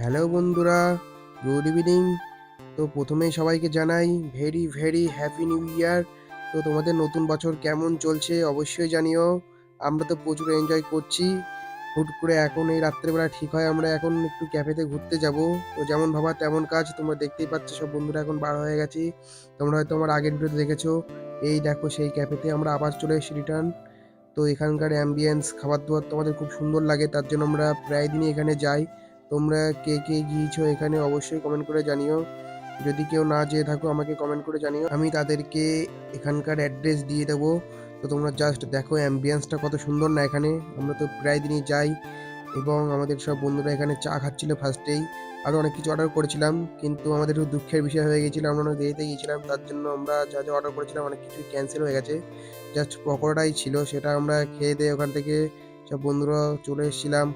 Hello বন্ধুরা, good evening. তো প্রথমেই সবাইকে জানাই very very happy new year. তো তোমাদের নতুন বছর কেমন চলছে অবশ্যই জানিও। আমরা তো প্রচুর এনজয় করছি। হুট করে এখন এই রাত্রেবেলা ঠিক হয় আমরা এখন একটু ক্যাফেতে ঘুরতে যাব। তো যেমন ভাবা তেমন কাজ, তোমরা দেখতেই পাচ্ছ সব বন্ধুরা এখন বার হয়ে গেছি। তোমরা হয়তো আমার আগের ভিডিওতে দেখেছো। এই দেখো সেই ক্যাফেতে আমরা আবার চলে এসেছি রিটার্ন। তো এখানকার অ্যাম্বিয়েন্স খাবার দাবার তো আমাদের খুব সুন্দর লাগে, তার জন্য আমরা প্রায় দিনই এখানে যাই। তোমরা কে কে গিয়েছো এখানে অবশ্যই কমেন্ট করে জানিও। যদি কেউ না যেয়ে থাকো আমাকে কমেন্ট করে জানিও, আমি তাদেরকে এখানকার অ্যাড্রেস দিয়ে দেবো। তো তোমরা জাস্ট দেখো অ্যাম্বিয়েন্সটা কত সুন্দর না এখানে। আমরা তো প্রায় দিনই যাই এবং আমাদের সব বন্ধুরা এখানে চা খাচ্ছিল ফার্স্টেই। আরও অনেক কিছু অর্ডার করেছিলাম, কিন্তু আমাদের একটু দুঃখের বিষয় হয়ে গেছিলো, আমরা অনেক দেরিতে গিয়েছিলাম, তার জন্য আমরা যা যা অর্ডার করেছিলাম অনেক কিছুই ক্যান্সেল হয়ে গেছে। জাস্ট পকোড়াটাই ছিল, সেটা আমরা খেয়ে দিয়ে ওখান থেকে সব বন্ধুরা চলে এসেছিলাম।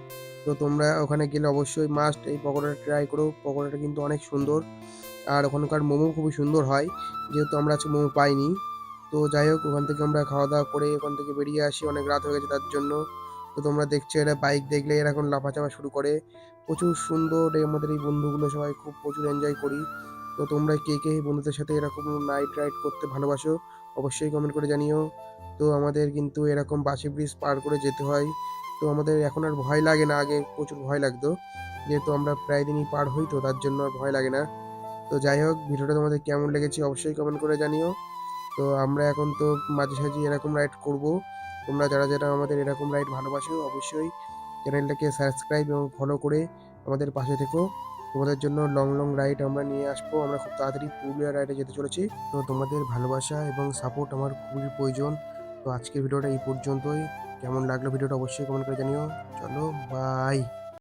তো তোমরা ওখানে গেলে অবশ্যই মাস্ট এই পকোড়াটা ট্রাই করো, পকোড়াটা কিন্তু অনেক সুন্দর। আর ওখানকার মোমো খুবই সুন্দর হয়, যেহেতু আমরা আজকে মোমো পাইনি। তো যাই হোক, ওখান থেকে আমরা খাওয়া দাওয়া করে ওখান থেকে বেরিয়ে আসি, অনেক রাত হয়ে গেছে তার জন্য। তো তোমরা দেখছো এরা বাইক দেখলে এরা এখন লাফাচাপা শুরু করে। প্রচুর সুন্দর আমাদের এই বন্ধুগুলো সবাই খুব প্রচুর এনজয় করি। তো তোমরা কে কে বন্ধুদের সাথে এরকম নাইট রাইড করতে ভালোবাসো অবশ্যই কমেন্ট করে জানিও। তো আমাদের কিন্তু এরকম বাসি ব্রিজ পার করে যেতে হয়। তো আমাদের এখন আর ভয় লাগে না, আগে প্রচুর ভয় লাগতো, যেহেতু আমরা প্রায় দিনই পার হই তো তার জন্য আর ভয় লাগে না। তো যাই হোক, ভিডিওটা তোমাদের কেমন লেগেছে অবশ্যই কমেন্ট করে জানিও। তো আমরা এখন তো মাঝে সাঝে এরকম রাইড করব। তোমরা যারা যারা আমাদের এরকম রাইড ভালোবাসো অবশ্যই চ্যানেলটাকে সাবস্ক্রাইব এবং ফলো করে আমাদের পাশে থেকো। তোমাদের জন্য লং লং রাইড আমরা নিয়ে আসবো। আমরা খুব তাড়াতাড়ি পুরুলিয়া রাইডে যেতে চলেছি। তো তোমাদের ভালোবাসা এবং সাপোর্ট আমার খুবই প্রয়োজন। তো আজকের ভিডিওটা এই পর্যন্তই। কেমন লাগলো ভিডিওটা অবশ্যই কমেন্ট করে জানিও। চলো, বাই।